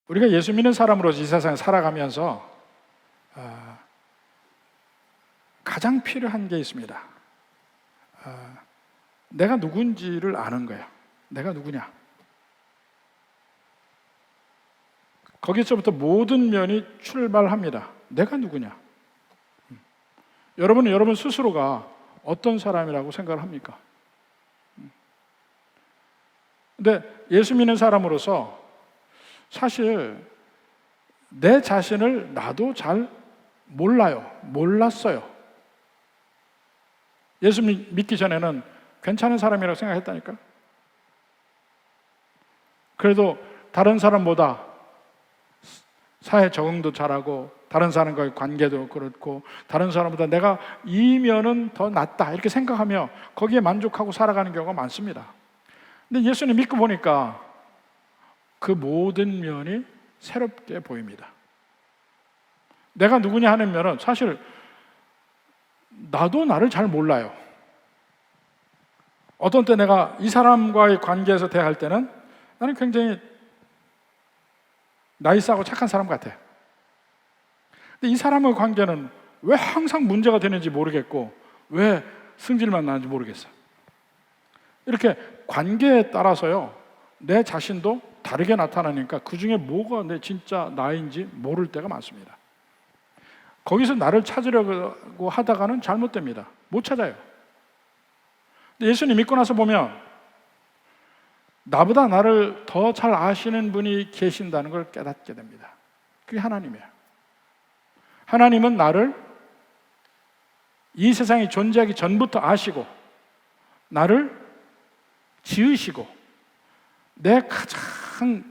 우리가 예수 믿는 사람으로서 이 세상에 살아가면서 가장 필요한 게 있습니다. 내가 누군지를 아는 거예요. 내가 누구냐. 거기서부터 모든 면이 출발합니다. 내가 누구냐. 여러분은 여러분 스스로가 어떤 사람이라고 생각을 합니까? 근데 예수 믿는 사람으로서 사실 내 자신을 나도 잘 몰랐어요. 예수 믿기 전에는 괜찮은 사람이라고 생각했다니까. 그래도 다른 사람보다 사회 적응도 잘하고 다른 사람과의 관계도 그렇고 다른 사람보다 내가 이 면은 더 낫다 이렇게 생각하며 거기에 만족하고 살아가는 경우가 많습니다. 근데 예수님 믿고 보니까 그 모든 면이 새롭게 보입니다. 내가 누구냐 하는 면은 사실 나도 나를 잘 몰라요. 어떤 때 내가 이 사람과의 관계에서 대할 때는 나는 굉장히 나이스하고 착한 사람 같아. 근데 이 사람의 관계는 왜 항상 문제가 되는지 모르겠고 왜 승질만 나는지 모르겠어. 이렇게 관계에 따라서요 내 자신도 다르게 나타나니까 그 중에 뭐가 내 진짜 나인지 모를 때가 많습니다. 거기서 나를 찾으려고 하다가는 잘못됩니다. 못 찾아요. 근데 예수님 믿고 나서 보면 나보다 나를 더 잘 아시는 분이 계신다는 걸 깨닫게 됩니다. 그게 하나님이에요. 하나님은 나를 이 세상이 존재하기 전부터 아시고 나를 지으시고 내 가장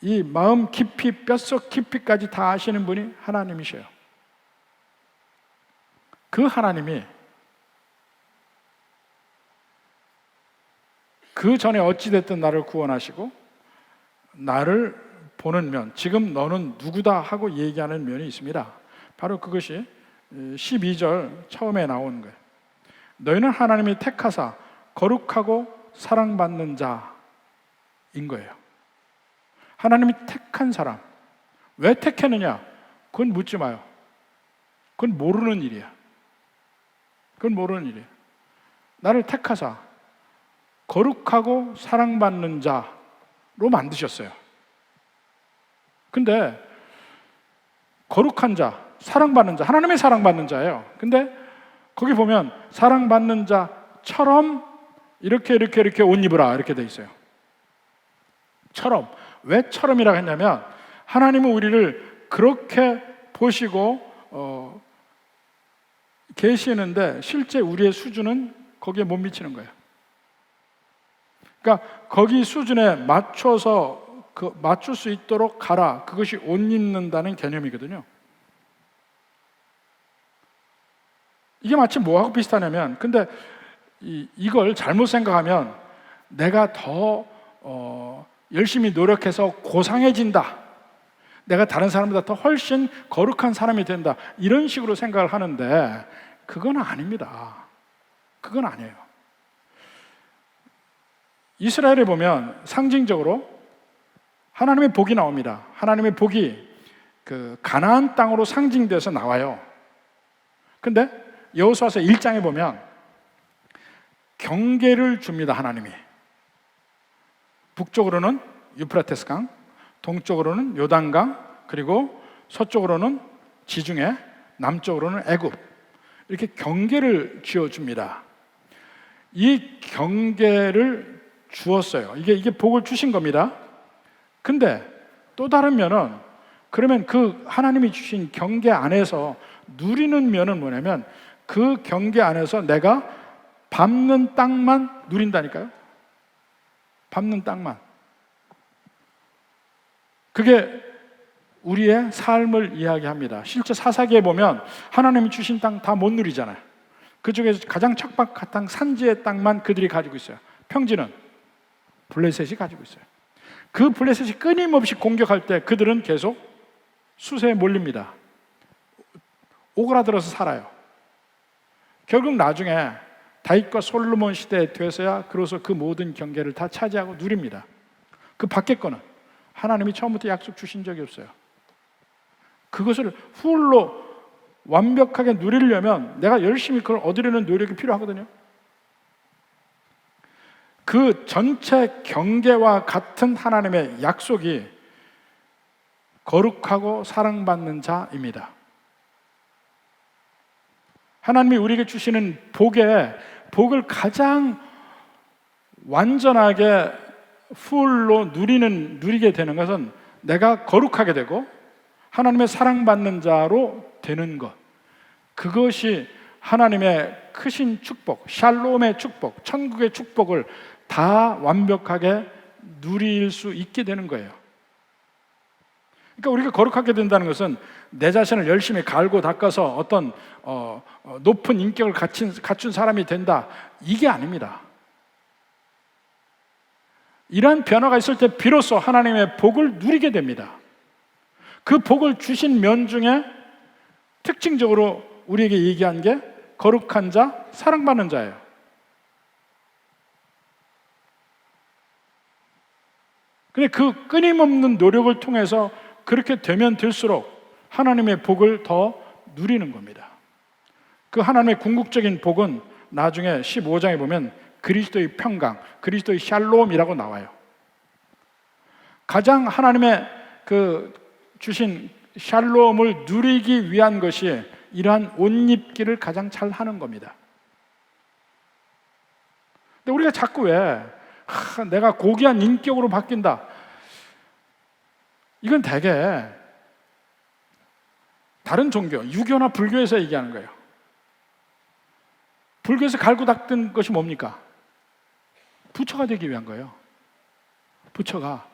이 마음 깊이 뼛속 깊이까지 다 아시는 분이 하나님이셔요. 그 하나님이 그 전에 어찌됐든 나를 구원하시고 나를 보는 면, 지금 너는 누구다 하고 얘기하는 면이 있습니다. 바로 그것이 12절 처음에 나오는 거예요. 너희는 하나님이 택하사 거룩하고 사랑받는 자인 거예요. 하나님이 택한 사람. 왜 택했느냐? 그건 묻지 마요. 그건 모르는 일이야. 그건 모르는 일이야. 나를 택하사 거룩하고 사랑받는 자로 만드셨어요. 근데 거룩한 자, 사랑받는 자, 하나님의 사랑받는 자예요. 근데 거기 보면 사랑받는 자처럼 이렇게 옷 입으라 이렇게 돼 있어요. 처럼. 왜 처럼이라고 했냐면 하나님은 우리를 그렇게 보시고 계시는데 실제 우리의 수준은 거기에 못 미치는 거예요. 그러니까 거기 수준에 맞춰서 맞출 수 있도록 가라. 그것이 옷 입는다는 개념이거든요. 이게 마치 뭐하고 비슷하냐면 근데 이걸 잘못 생각하면 내가 더 열심히 노력해서 고상해진다. 내가 다른 사람보다 더 훨씬 거룩한 사람이 된다. 이런 식으로 생각을 하는데 그건 아닙니다. 그건 아니에요. 이스라엘에 보면 상징적으로 하나님의 복이 나옵니다. 하나님의 복이 그 가나안 땅으로 상징돼서 나와요. 근데 여호수아서 1장에 보면 경계를 줍니다. 하나님이. 북쪽으로는 유프라테스 강, 동쪽으로는 요단강, 그리고 서쪽으로는 지중해, 남쪽으로는 애굽. 이렇게 경계를 지어줍니다. 이 경계를 주었어요. 이게 복을 주신 겁니다. 근데 또 다른 면은 그러면 그 하나님이 주신 경계 안에서 누리는 면은 뭐냐면 그 경계 안에서 내가 밟는 땅만 누린다니까요. 밟는 땅만. 그게 우리의 삶을 이야기합니다. 실제 사사기에 보면 하나님이 주신 땅 다 못 누리잖아요. 그중에서 가장 척박한 땅 산지의 땅만 그들이 가지고 있어요. 평지는 블레셋이 가지고 있어요. 그 블레셋이 끊임없이 공격할 때 그들은 계속 수세에 몰립니다. 오그라들어서 살아요. 결국 나중에 다윗과 솔로몬 시대에 돼서야 그로서 그 모든 경계를 다 차지하고 누립니다. 그 밖에 거는 하나님이 처음부터 약속 주신 적이 없어요. 그것을 훌로 완벽하게 누리려면 내가 열심히 그걸 얻으려는 노력이 필요하거든요. 그 전체 경계와 같은 하나님의 약속이 거룩하고 사랑받는 자입니다. 하나님이 우리에게 주시는 복을 가장 완전하게 풀로 누리게 되는 것은 내가 거룩하게 되고 하나님의 사랑받는 자로 되는 것. 그것이 하나님의 크신 축복, 샬롬의 축복, 천국의 축복을 다 완벽하게 누릴 수 있게 되는 거예요. 그러니까 우리가 거룩하게 된다는 것은 내 자신을 열심히 갈고 닦아서 어떤 높은 인격을 갖춘 사람이 된다, 이게 아닙니다. 이러한 변화가 있을 때 비로소 하나님의 복을 누리게 됩니다. 그 복을 주신 면 중에 특징적으로 우리에게 얘기한 게 거룩한 자, 사랑받는 자예요. 근데 그 끊임없는 노력을 통해서 그렇게 되면 될수록 하나님의 복을 더 누리는 겁니다. 그 하나님의 궁극적인 복은 나중에 15장에 보면 그리스도의 평강, 그리스도의 샬롬이라고 나와요. 가장 하나님의 그 주신 샬롬을 누리기 위한 것이 이러한 옷 입기를 가장 잘 하는 겁니다. 근데 우리가 자꾸 내가 고귀한 인격으로 바뀐다, 이건 대개 다른 종교, 유교나 불교에서 얘기하는 거예요. 불교에서 갈고 닦은 것이 뭡니까? 부처가 되기 위한 거예요. 부처가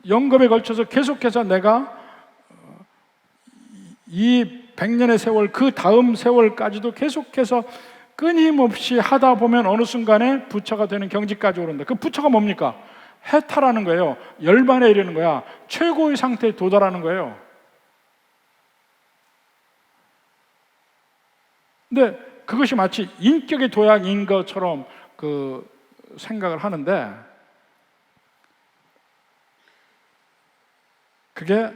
영겁에 걸쳐서 계속해서 내가 이 100년의 세월, 그 다음 세월까지도 계속해서 끊임없이 하다 보면 어느 순간에 부처가 되는 경지까지 오른다. 그 부처가 뭡니까? 해탈하는 거예요. 열반에 이르는 거야. 최고의 상태에 도달하는 거예요. 근데 그것이 마치 인격의 도약인 것처럼 그 생각을 하는데, 그게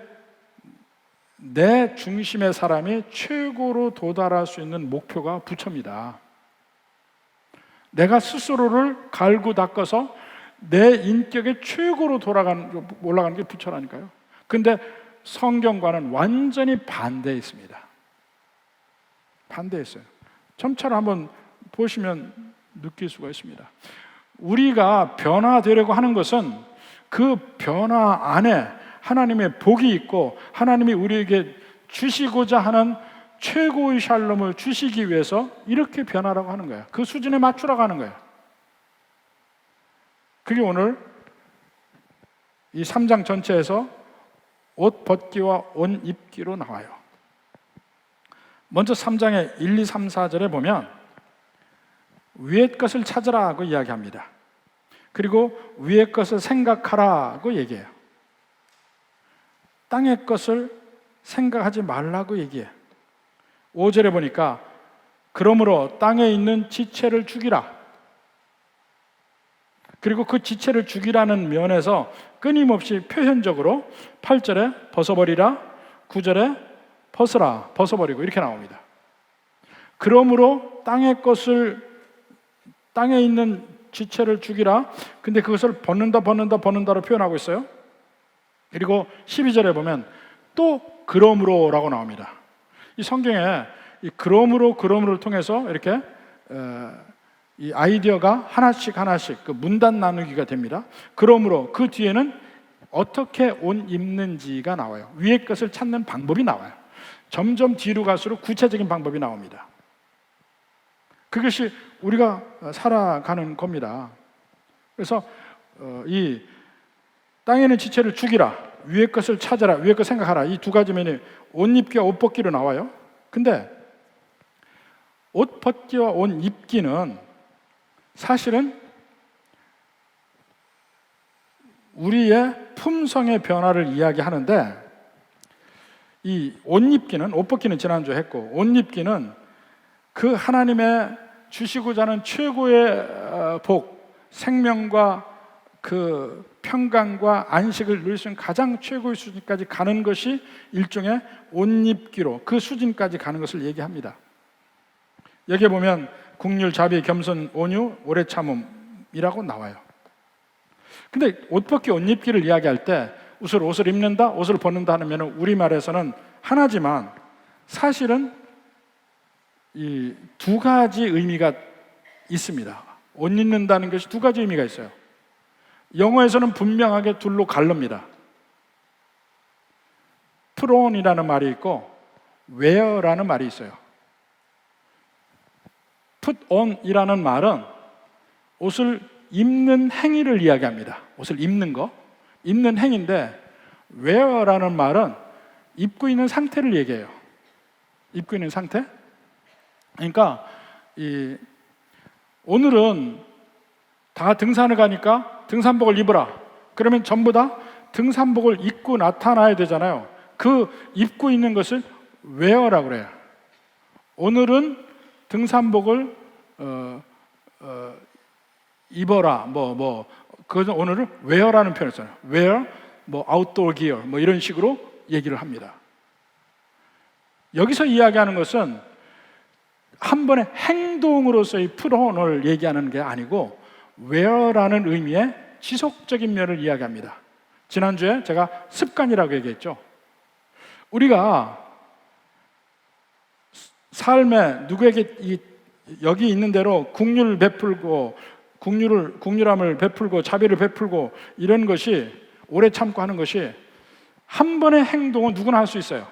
내 중심의 사람이 최고로 도달할 수 있는 목표가 부처입니다. 내가 스스로를 갈고 닦아서 내 인격의 최고로 올라가는 게 부처라니까요. 근데 성경과는 완전히 반대에 있습니다. 반대에 있어요. 점차로 한번 보시면 느낄 수가 있습니다. 우리가 변화되려고 하는 것은 그 변화 안에 하나님의 복이 있고 하나님이 우리에게 주시고자 하는 최고의 샬롬을 주시기 위해서 이렇게 변하라고 하는 거예요. 그 수준에 맞추라고 하는 거예요. 그게 오늘 이 3장 전체에서 옷 벗기와 옷 입기로 나와요. 먼저 3장의 1, 2, 3, 4절에 보면 위의 것을 찾으라고 이야기합니다. 그리고 위의 것을 생각하라고 얘기해요. 땅의 것을 생각하지 말라고 얘기해요. 5절에 보니까 그러므로 땅에 있는 지체를 죽이라. 그리고 그 지체를 죽이라는 면에서 끊임없이 표현적으로 8절에 벗어버리라, 9절에 벗어버리고 이렇게 나옵니다. 그러므로 땅에 있는 지체를 죽이라. 근데 그것을 벗는다로 표현하고 있어요. 그리고 12절에 보면 또 그러므로라고 나옵니다. 이 성경에 이 그러므로를 통해서 이렇게 이 아이디어가 하나씩 그 문단 나누기가 됩니다. 그러므로 그 뒤에는 어떻게 옷 입는지가 나와요. 위의 것을 찾는 방법이 나와요. 점점 뒤로 갈수록 구체적인 방법이 나옵니다. 그것이 우리가 살아가는 겁니다. 그래서 이 땅에 있는 지체를 죽이라, 위의 것을 찾아라, 위의 것 생각하라, 이 두 가지 면이 옷 입기와 옷 벗기로 나와요. 근데 옷 벗기와 옷 입기는 사실은 우리의 품성의 변화를 이야기하는데, 이 옷 입기는, 옷 벗기는 지난주에 했고, 옷 입기는 그 하나님의 주시고자 하는 최고의 복, 생명과 그 평강과 안식을 누릴 수 있는 가장 최고의 수준까지 가는 것이 일종의 옷 입기로 그 수준까지 가는 것을 얘기합니다. 여기에 보면 국률, 자비, 겸손, 온유, 오래 참음이라고 나와요. 근데 옷 벗기, 옷 입기를 이야기할 때 옷을 입는다, 옷을 벗는다 하면 우리말에서는 하나지만 사실은 이 두 가지 의미가 있습니다. 옷 입는다는 것이 두 가지 의미가 있어요. 영어에서는 분명하게 둘로 갈릅니다. put on이라는 말이 있고 wear라는 말이 있어요. put on이라는 말은 옷을 입는 행위를 이야기합니다. 옷을 입는 거, 입는 행위인데 wear라는 말은 입고 있는 상태를 얘기해요. 입고 있는 상태? 그러니까 오늘은 다 등산을 가니까 등산복을 입어라. 그러면 전부 다 등산복을 입고 나타나야 되잖아요. 그 입고 있는 것을 wear라고 그래요. 오늘은 등산복을 입어라. 그것은 오늘은 wear라는 표현을 써요. wear, outdoor gear, 이런 식으로 얘기를 합니다. 여기서 이야기하는 것은 한 번의 행동으로서의 put on을 얘기하는 게 아니고 wear라는 의미의 지속적인 면을 이야기합니다. 지난주에 제가 습관이라고 얘기했죠. 우리가 삶에 누구에게 여기 있는 대로 국률을 베풀고 국률함을 베풀고 자비를 베풀고 이런 것이 오래 참고 하는 것이 한 번의 행동은 누구나 할 수 있어요.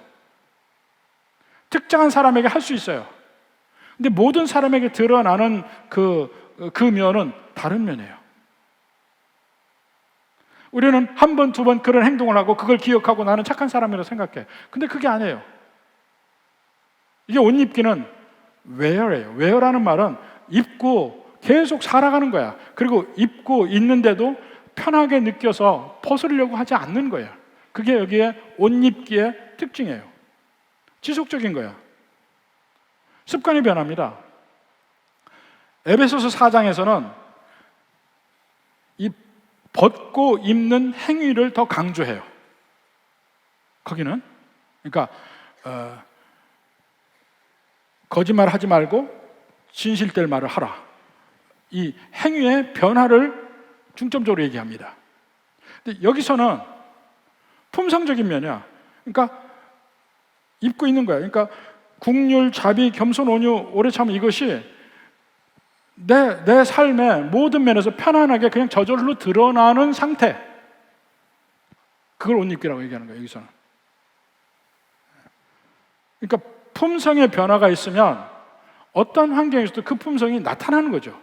특정한 사람에게 할 수 있어요. 근데 모든 사람에게 드러나는 그 면은 다른 면이에요. 우리는 한 번, 두 번 그런 행동을 하고 그걸 기억하고 나는 착한 사람이라고 생각해. 근데 그게 아니에요. 이게 옷 입기는 wear예요. wear라는 말은 입고 계속 살아가는 거야. 그리고 입고 있는데도 편하게 느껴서 벗으려고 하지 않는 거예요. 그게 여기에 옷 입기의 특징이에요. 지속적인 거야. 습관이 변합니다. 에베소서 4장에서는 이 벗고 입는 행위를 더 강조해요. 거기는 그러니까 거짓말 하지 말고 진실될 말을 하라. 이 행위의 변화를 중점적으로 얘기합니다. 근데 여기서는 품성적인 면이야. 그러니까 입고 있는 거야. 그러니까 국률, 자비, 겸손, 온유, 오래 참음 이것이 내 삶의 모든 면에서 편안하게 그냥 저절로 드러나는 상태. 그걸 옷 입기라고 얘기하는 거예요, 여기서는. 그러니까 품성의 변화가 있으면 어떤 환경에서도 그 품성이 나타나는 거죠.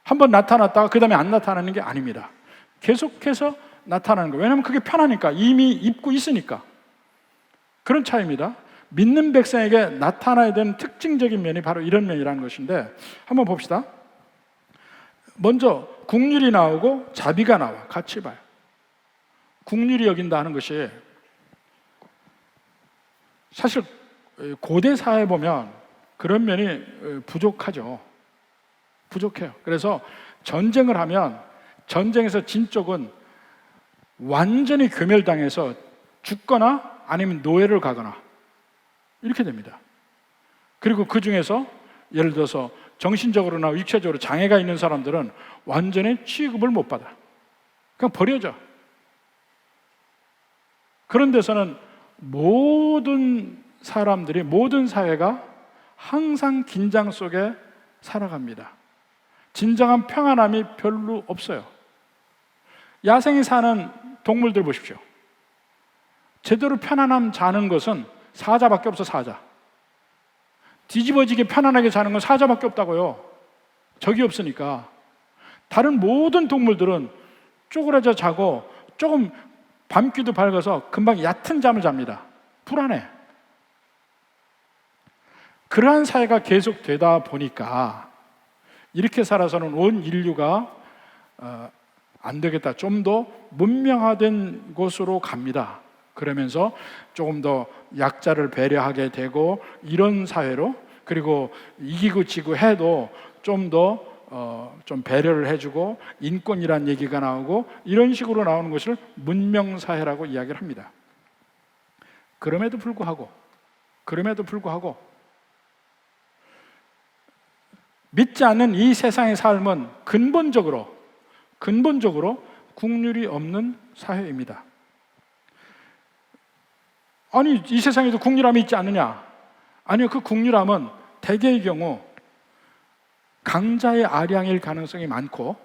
한번 나타났다가 그 다음에 안 나타나는 게 아닙니다. 계속해서 나타나는 거예요. 왜냐하면 그게 편하니까, 이미 입고 있으니까. 그런 차이입니다. 믿는 백성에게 나타나야 되는 특징적인 면이 바로 이런 면이라는 것인데 한번 봅시다. 먼저 국률이 나오고 자비가 나와. 같이 봐요. 국률이 여긴다 하는 것이 사실 고대 사회에 보면 그런 면이 부족하죠. 부족해요. 그래서 전쟁을 하면 전쟁에서 진 쪽은 완전히 괴멸당해서 죽거나 아니면 노예를 가거나 이렇게 됩니다. 그리고 그 중에서 예를 들어서 정신적으로나 육체적으로 장애가 있는 사람들은 완전히 취급을 못 받아. 그냥 버려져. 그런 데서는 모든 사람들이, 모든 사회가 항상 긴장 속에 살아갑니다. 진정한 평안함이 별로 없어요. 야생에 사는 동물들 보십시오. 제대로 편안함 자는 것은 사자밖에 없어. 사자. 뒤집어지게 편안하게 자는 건 사자밖에 없다고요. 적이 없으니까. 다른 모든 동물들은 쪼그라져 자고 조금 밤귀도 밝아서 금방 얕은 잠을 잡니다. 불안해. 그러한 사회가 계속되다 보니까 이렇게 살아서는 온 인류가 안 되겠다. 좀 더 문명화된 곳으로 갑니다. 그러면서 조금 더 약자를 배려하게 되고 이런 사회로, 그리고 이기고 지고 해도 좀 더 좀 배려를 해주고 인권이란 얘기가 나오고 이런 식으로 나오는 것을 문명사회라고 이야기를 합니다. 그럼에도 불구하고 믿지 않는 이 세상의 삶은 근본적으로 국률이 없는 사회입니다. 아니, 이 세상에도 국률함이 있지 않느냐? 아니요, 그 국률함은 대개의 경우 강자의 아량일 가능성이 많고,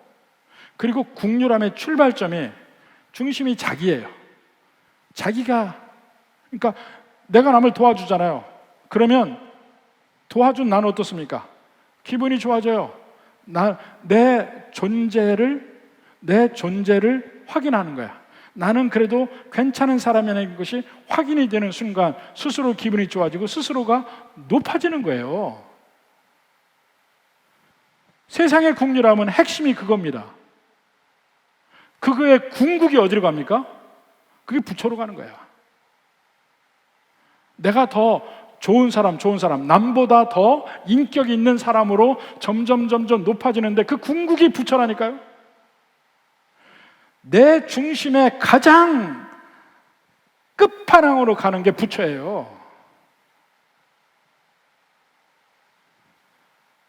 그리고 국률함의 출발점이 중심이 자기예요. 자기가, 그러니까 내가 남을 도와주잖아요. 그러면 도와준 나는 어떻습니까? 기분이 좋아져요. 내 존재를 확인하는 거야. 나는 그래도 괜찮은 사람이라는 것이 확인이 되는 순간 스스로 기분이 좋아지고 스스로가 높아지는 거예요. 세상의 국률함은 핵심이 그겁니다. 그거의 궁극이 어디로 갑니까? 그게 부처로 가는 거야. 내가 더 좋은 사람, 남보다 더 인격 있는 사람으로 점점 높아지는데 그 궁극이 부처라니까요. 내 중심의 가장 끝판왕으로 가는 게 부처예요.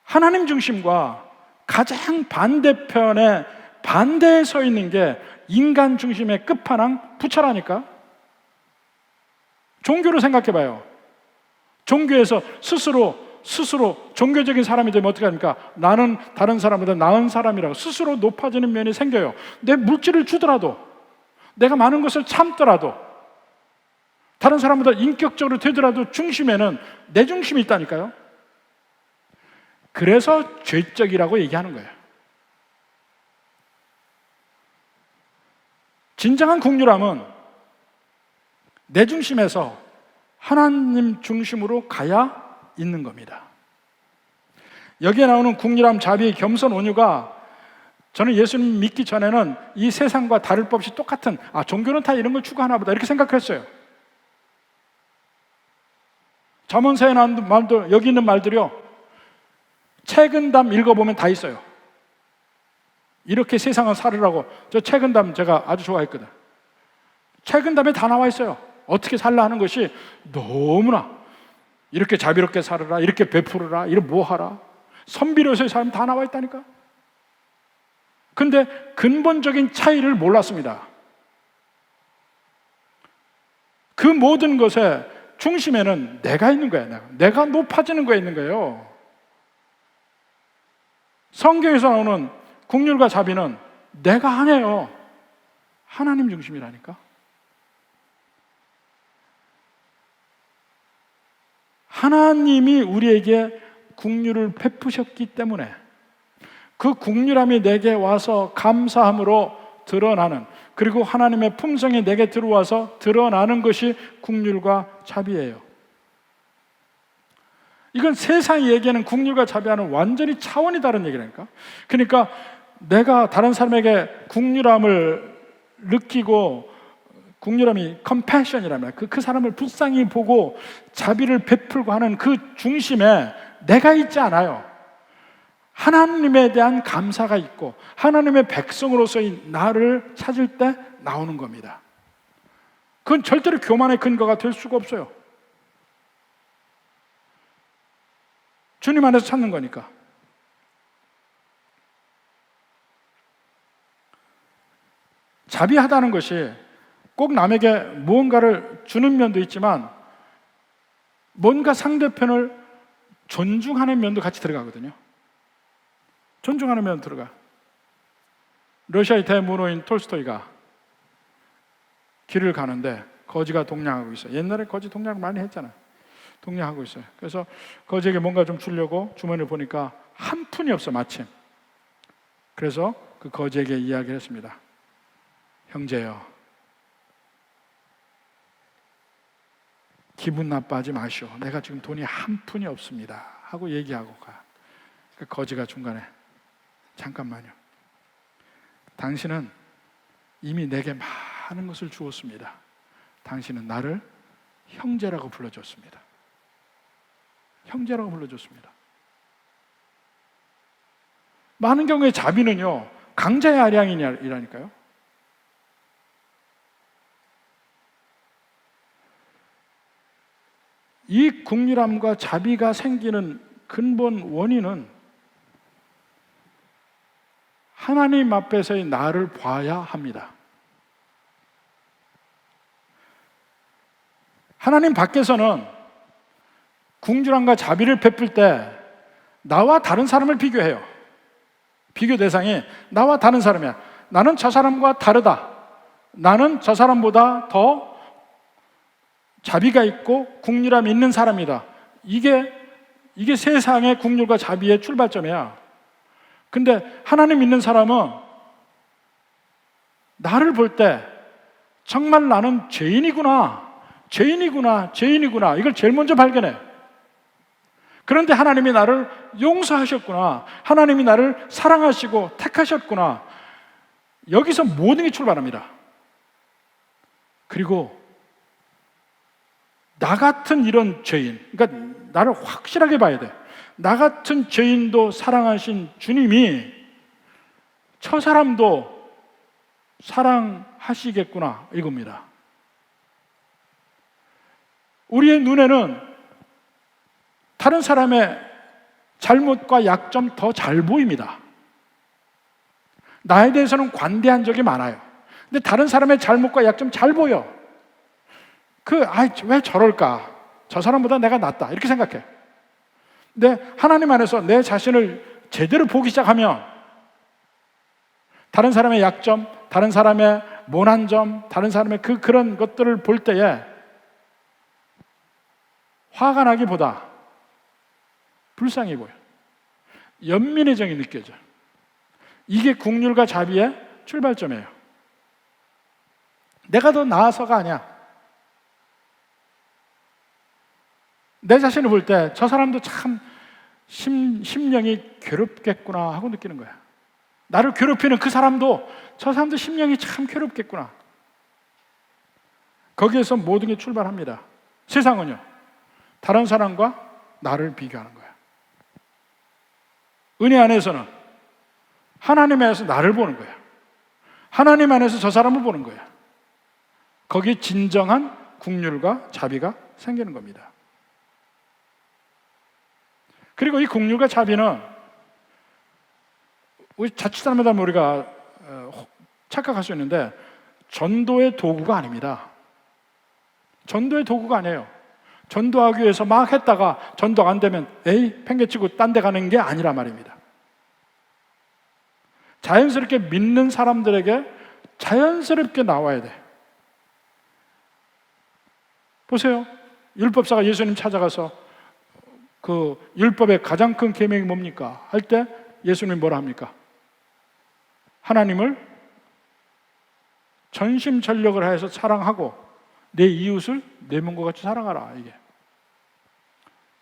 하나님 중심과 가장 반대에 서 있는 게 인간 중심의 끝판왕 부처라니까. 종교를 생각해 봐요. 종교에서 스스로 종교적인 사람이 되면 어떻게 합니까? 나는 다른 사람보다 나은 사람이라고 스스로 높아지는 면이 생겨요. 내 물질을 주더라도, 내가 많은 것을 참더라도, 다른 사람보다 인격적으로 되더라도 중심에는 내 중심이 있다니까요. 그래서 죄적이라고 얘기하는 거예요. 진정한 국률함은 내 중심에서 하나님 중심으로 가야 있는 겁니다. 여기에 나오는 국률함, 자비, 겸손, 온유가 저는 예수님 믿기 전에는 이 세상과 다를 법 없이 똑같은, 종교는 다 이런 걸 추구하나 보다 이렇게 생각했어요. 잠언서에 나온 말도, 여기 있는 말들이요, 책은담 읽어보면 다 있어요. 이렇게 세상을 살으라고. 저 책은담 제가 아주 좋아했거든. 책은담에 다 나와 있어요. 어떻게 살라 하는 것이 너무나, 이렇게 자비롭게 살아라, 이렇게 베풀어라, 이렇게 뭐하라, 선비로서의 삶 다 나와 있다니까. 근데 근본적인 차이를 몰랐습니다. 그 모든 것의 중심에는 내가 있는 거야. 내가 높아지는 거에 있는 거예요. 성경에서 나오는 국률과 자비는 내가 아니에요. 하나님 중심이라니까. 하나님이 우리에게 국률을 베푸셨기 때문에 그 국률함이 내게 와서 감사함으로 드러나는, 그리고 하나님의 품성이 내게 들어와서 드러나는 것이 국률과 자비예요. 이건 세상이 얘기하는 국률과 자비와는 완전히 차원이 다른 얘기라니까. 그러니까 내가 다른 사람에게 국률함을 느끼고, 국률함이 컴패션이라면 그 사람을 불쌍히 보고 자비를 베풀고 하는 그 중심에 내가 있지 않아요. 하나님에 대한 감사가 있고 하나님의 백성으로서의 나를 찾을 때 나오는 겁니다. 그건 절대로 교만의 근거가 될 수가 없어요. 주님 안에서 찾는 거니까. 자비하다는 것이 꼭 남에게 무언가를 주는 면도 있지만 뭔가 상대편을 존중하는 면도 같이 들어가거든요. 존중하는 면 들어가. 러시아의 대문호인 톨스토이가 길을 가는데 거지가 동냥하고 있어요. 옛날에 거지 동냥 많이 했잖아요. 동냥하고 있어요. 그래서 거지에게 뭔가 좀 주려고 주머니를 보니까 한 푼이 없어, 마침. 그래서 그 거지에게 이야기를 했습니다. 형제요, 기분 나빠하지 마시오. 내가 지금 돈이 한 푼이 없습니다 하고 얘기하고 가. 그 거지가 중간에, 잠깐만요, 당신은 이미 내게 많은 것을 주었습니다. 당신은 나를 형제라고 불러줬습니다. 형제라고 불러줬습니다. 많은 경우에 자비는요, 강자의 아량이라니까요. 이 국률함과 자비가 생기는 근본 원인은 하나님 앞에서의 나를 봐야 합니다. 하나님 밖에서는 궁휼함과 자비를 베풀 때 나와 다른 사람을 비교해요. 비교 대상이 나와 다른 사람이야. 나는 저 사람과 다르다. 나는 저 사람보다 더 자비가 있고 궁휼함이 있는 사람이다. 이게 세상의 궁휼과 자비의 출발점이야. 근데 하나님 믿는 사람은 나를 볼 때 정말 나는 죄인이구나. 이걸 제일 먼저 발견해. 그런데 하나님이 나를 용서하셨구나. 하나님이 나를 사랑하시고 택하셨구나. 여기서 모든 게 출발합니다. 그리고 나 같은 이런 죄인, 그러니까 나를 확실하게 봐야 돼. 나 같은 죄인도 사랑하신 주님이 저 사람도 사랑하시겠구나, 이겁니다. 우리의 눈에는 다른 사람의 잘못과 약점 더 잘 보입니다. 나에 대해서는 관대한 적이 많아요. 근데 다른 사람의 잘못과 약점 잘 보여. 왜 저럴까? 저 사람보다 내가 낫다. 이렇게 생각해. 근데 하나님 안에서 내 자신을 제대로 보기 시작하면 다른 사람의 약점, 다른 사람의 모난 점, 다른 사람의 그런 것들을 볼 때에 화가 나기보다 불쌍해 보여. 연민의 정이 느껴져. 이게 국률과 자비의 출발점이에요. 내가 더 나아서가 아니야. 내 자신을 볼 때 저 사람도 참 심령이 괴롭겠구나 하고 느끼는 거야. 나를 괴롭히는 그 사람도 저 사람도 심령이 참 괴롭겠구나. 거기에서 모든 게 출발합니다. 세상은요, 다른 사람과 나를 비교하는 거야. 은혜 안에서는 하나님 안에서 나를 보는 거야. 하나님 안에서 저 사람을 보는 거야. 거기에 진정한 국률과 자비가 생기는 겁니다. 그리고 이 국률과 자비는 우리 자칫 잘못하면 우리가 착각할 수 있는데 전도의 도구가 아닙니다. 전도의 도구가 아니에요. 전도하기 위해서 막 했다가 전도가 안 되면 팽개치고 딴 데 가는 게 아니라 말입니다. 자연스럽게 믿는 사람들에게 자연스럽게 나와야 돼. 보세요. 율법사가 예수님 찾아가서 그 율법의 가장 큰 계명이 뭡니까? 할 때 예수님이 뭐라 합니까? 하나님을 전심전력을 하여서 사랑하고 내 이웃을 내 몸과 같이 사랑하라. 이게.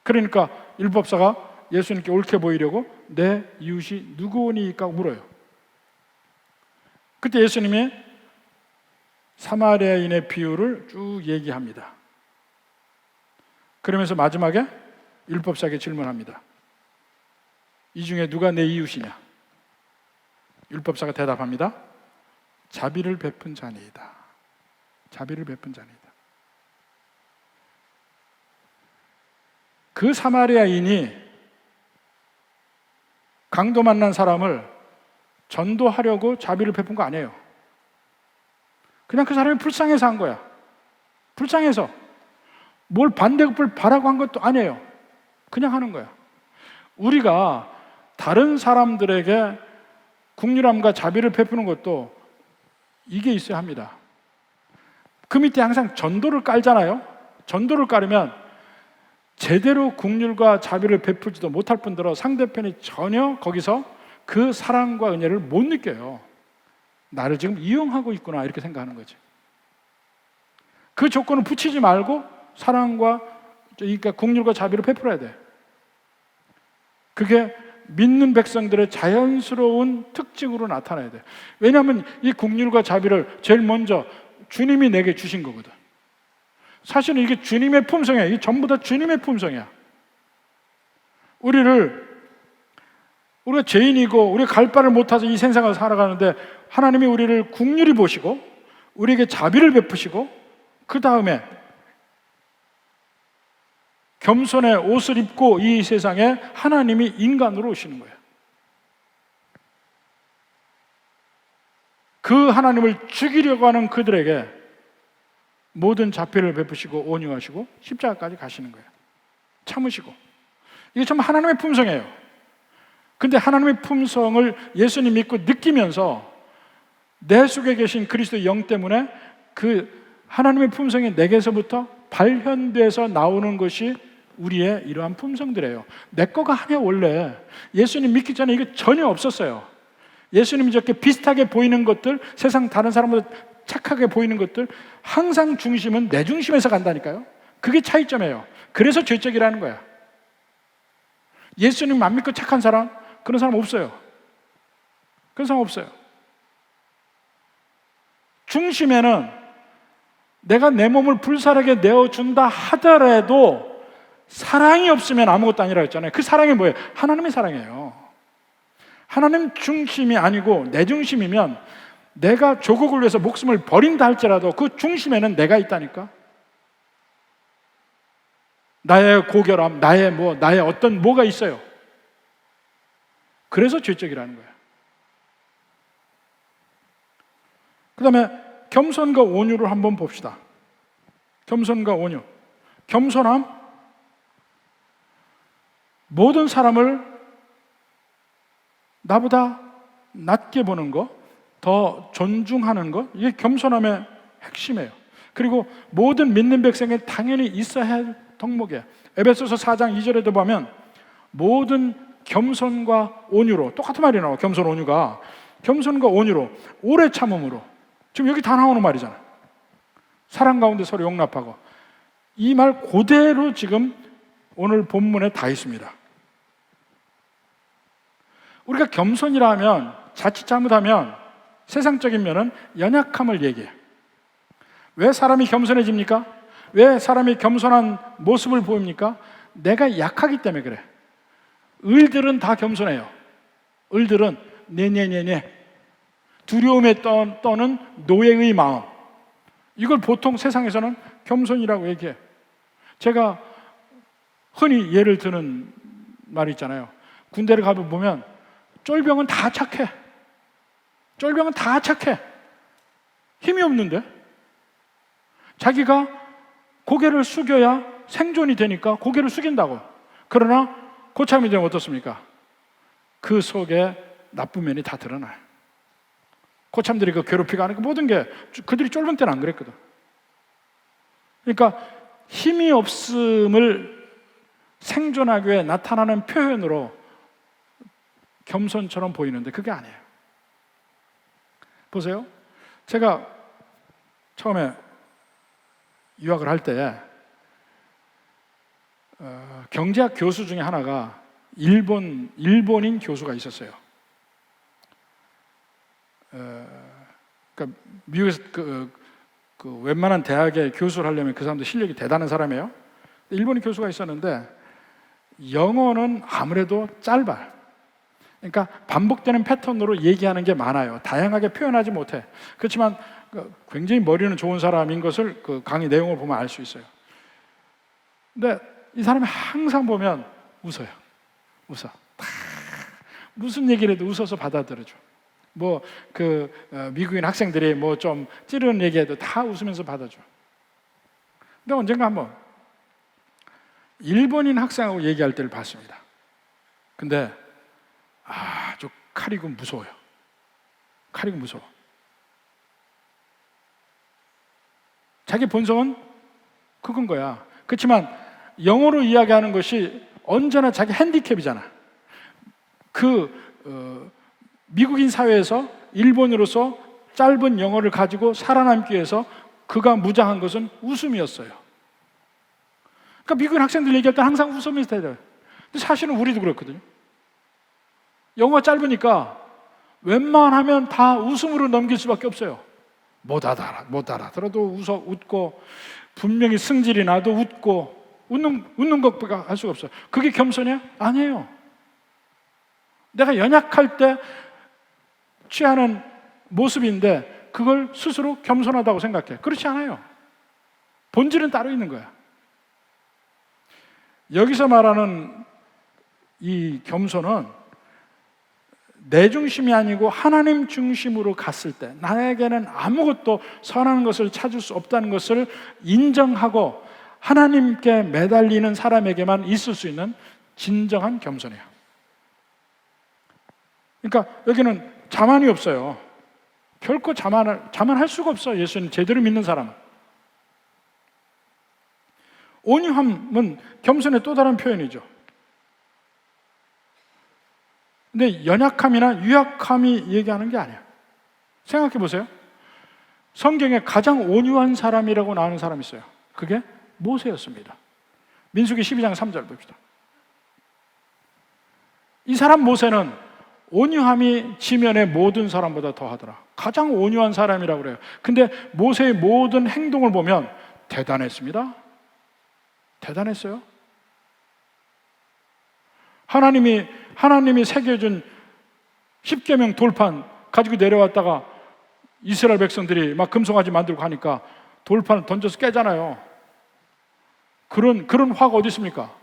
그러니까 율법사가 예수님께 옳게 보이려고 내 이웃이 누구니까 물어요. 그때 예수님이 사마리아인의 비유를 쭉 얘기합니다. 그러면서 마지막에 율법사에게 질문합니다. 이 중에 누가 내 이웃이냐? 율법사가 대답합니다. 자비를 베푼 자니이다. 자비를 베푼 자니이다. 그 사마리아인이 강도 만난 사람을 전도하려고 자비를 베푼 거 아니에요. 그냥 그 사람이 불쌍해서 한 거야. 불쌍해서. 뭘 반대급을 바라고 한 것도 아니에요. 그냥 하는 거야. 우리가 다른 사람들에게 국률함과 자비를 베푸는 것도 이게 있어야 합니다. 그 밑에 항상 전도를 깔잖아요. 전도를 깔으면 제대로 국률과 자비를 베풀지도 못할 뿐더러 상대편이 전혀 거기서 그 사랑과 은혜를 못 느껴요. 나를 지금 이용하고 있구나 이렇게 생각하는 거지. 그 조건을 붙이지 말고 사랑과 그러니까 국률과 자비를 베풀어야 돼. 그게 믿는 백성들의 자연스러운 특징으로 나타나야 돼. 왜냐하면 이 국률과 자비를 제일 먼저 주님이 내게 주신 거거든. 사실은 이게 주님의 품성이야. 이게 전부 다 주님의 품성이야. 우리를 우리가 죄인이고 우리가 갈 바를 못해서 이 세상을 살아가는데 하나님이 우리를 긍휼히 보시고 우리에게 자비를 베푸시고 그 다음에 겸손의 옷을 입고 이 세상에 하나님이 인간으로 오시는 거예요. 그 하나님을 죽이려고 하는 그들에게 모든 자비를 베푸시고 온유하시고 십자가까지 가시는 거예요. 참으시고. 이게 참 하나님의 품성이에요. 근데 하나님의 품성을 예수님 믿고 느끼면서 내 속에 계신 그리스도의 영 때문에 그 하나님의 품성이 내게서부터 발현돼서 나오는 것이 우리의 이러한 품성들이에요. 내 거가 아니야. 원래 예수님 믿기 전에 이게 전혀 없었어요. 예수님이 저렇게 비슷하게 보이는 것들, 세상 다른 사람보다 착하게 보이는 것들, 항상 중심은 내 중심에서 간다니까요. 그게 차이점이에요. 그래서 죄적이라는 거야. 예수님 안 믿고 착한 사람, 그런 사람 없어요. 그런 사람 없어요. 중심에는 내가 내 몸을 불살하게 내어준다 하더라도 사랑이 없으면 아무것도 아니라고 했잖아요. 그 사랑이 뭐예요? 하나님의 사랑이에요. 하나님 중심이 아니고 내 중심이면 내가 조국을 위해서 목숨을 버린다 할지라도 그 중심에는 내가 있다니까. 나의 고결함, 나의 어떤 뭐가 있어요. 그래서 죄적이라는 거예요. 그 다음에 겸손과 온유를 한번 봅시다. 겸손과 온유. 겸손함, 모든 사람을 나보다 낮게 보는 것, 더 존중하는 것, 이게 겸손함의 핵심이에요. 그리고 모든 믿는 백성에 당연히 있어야 할 덕목이에요. 에베소서 4장 2절에도 보면 모든 겸손과 온유로, 똑같은 말이 나와요. 겸손, 온유가. 겸손과 온유로, 오래 참음으로. 지금 여기 다 나오는 말이잖아요. 사랑 가운데 서로 용납하고. 이 말 그대로 지금 오늘 본문에 다 있습니다. 우리가 겸손이라 하면, 자칫 잘못하면 세상적인 면은 연약함을 얘기해요. 왜 사람이 겸손해집니까? 왜 사람이 겸손한 모습을 보입니까? 내가 약하기 때문에 그래. 을들은 다 겸손해요. 을들은 네네네네, 두려움에 떠는 노예의 마음, 이걸 보통 세상에서는 겸손이라고 얘기해요. 제가 흔히 예를 드는 말이 있잖아요. 군대를 가보면 쫄병은 다 착해. 쫄병은 다 착해. 힘이 없는데 자기가 고개를 숙여야 생존이 되니까 고개를 숙인다고. 그러나 고참이 되면 어떻습니까? 그 속에 나쁜 면이 다 드러나요. 고참들이 그 괴롭히고 하는 그 모든 게, 그들이 쫄병 때는 안 그랬거든. 그러니까 힘이 없음을 생존하기 위해 나타나는 표현으로 겸손처럼 보이는데 그게 아니에요. 보세요. 제가 처음에 유학을 할 때 경제학 교수 중에 하나가 일본인 교수가 있었어요. 그러니까 미국에서 그 웬만한 대학에 교수를 하려면 그 사람도 실력이 대단한 사람이에요. 일본인 교수가 있었는데 영어는 아무래도 짧아. 그러니까 반복되는 패턴으로 얘기하는 게 많아요. 다양하게 표현하지 못해. 그렇지만 굉장히 머리는 좋은 사람인 것을 그 강의 내용을 보면 알 수 있어요. 근데 이 사람이 항상 보면 웃어요. 웃어. 무슨 얘기를 해도 웃어서 받아들여줘. 미국인 학생들이 좀 찌르는 얘기해도 다 웃으면서 받아줘. 근데 언젠가 한번 일본인 학생하고 얘기할 때를 봤습니다. 근데 아주 칼이고 무서워요. 칼이고 무서워. 자기 본성은 그건 거야. 그렇지만 영어로 이야기하는 것이 언제나 자기 핸디캡이잖아. 미국인 사회에서 일본으로서 짧은 영어를 가지고 살아남기 위해서 그가 무장한 것은 웃음이었어요. 그러니까 미국인 학생들 얘기할 때 항상 웃으면서 해야 돼요. 근데 사실은 우리도 그렇거든요. 영어가 짧으니까 웬만하면 다 웃음으로 넘길 수밖에 없어요. 못 알아들어도 웃고, 분명히 승질이 나도 웃고, 웃는 것밖에 할 수가 없어요. 그게 겸손이야? 아니에요. 내가 연약할 때 취하는 모습인데 그걸 스스로 겸손하다고 생각해. 그렇지 않아요. 본질은 따로 있는 거야. 여기서 말하는 이 겸손은 내 중심이 아니고 하나님 중심으로 갔을 때 나에게는 아무것도 선한 것을 찾을 수 없다는 것을 인정하고 하나님께 매달리는 사람에게만 있을 수 있는 진정한 겸손이에요. 그러니까 여기는 자만이 없어요. 결코 자만할 수가 없어요. 예수님 제대로 믿는 사람은. 온유함은 겸손의 또 다른 표현이죠. 근데 연약함이나 유약함이 얘기하는 게 아니야. 생각해 보세요. 성경에 가장 온유한 사람이라고 나오는 사람이 있어요. 그게 모세였습니다. 민수기 12장 3절 봅시다. 이 사람 모세는 온유함이 지면의 모든 사람보다 더하더라. 가장 온유한 사람이라고 그래요. 근데 모세의 모든 행동을 보면 대단했습니다. 대단했어요. 하나님이 새겨준 10계명 돌판 가지고 내려왔다가 이스라엘 백성들이 막 금송아지 만들고 하니까 돌판을 던져서 깨잖아요. 그런 화가 어디 있습니까?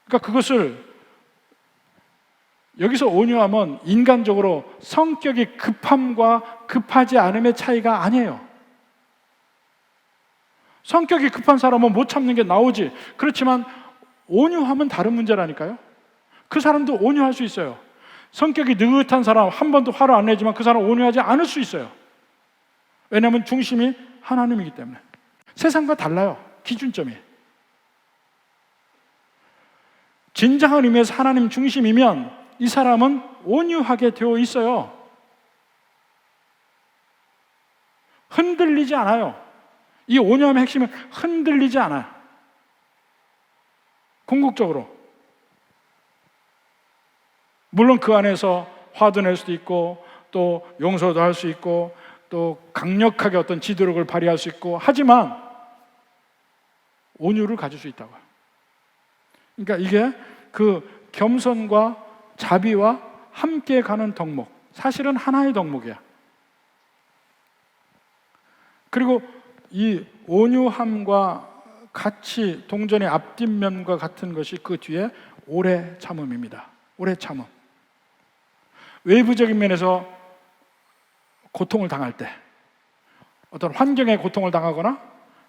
그러니까 그것을 여기서 온유함은 인간적으로 성격이 급함과 급하지 않음의 차이가 아니에요. 성격이 급한 사람은 못 참는 게 나오지. 그렇지만 온유함은 다른 문제라니까요. 그 사람도 온유할 수 있어요. 성격이 느긋한 사람 한 번도 화를 안 내지만 그 사람 온유하지 않을 수 있어요. 왜냐하면 중심이 하나님이기 때문에. 세상과 달라요. 기준점이. 진정한 의미에서 하나님 중심이면 이 사람은 온유하게 되어 있어요. 흔들리지 않아요. 이 온유함의 핵심은 흔들리지 않아요. 궁극적으로. 물론 그 안에서 화도 낼 수도 있고 또 용서도 할 수 있고 또 강력하게 어떤 지도력을 발휘할 수 있고 하지만 온유를 가질 수 있다고요. 그러니까 이게 그 겸손과 자비와 함께 가는 덕목, 사실은 하나의 덕목이야. 그리고 이 온유함과 같이 동전의 앞뒷면과 같은 것이 그 뒤에 오래 참음입니다. 오래 참음. 외부적인 면에서 고통을 당할 때, 어떤 환경에 고통을 당하거나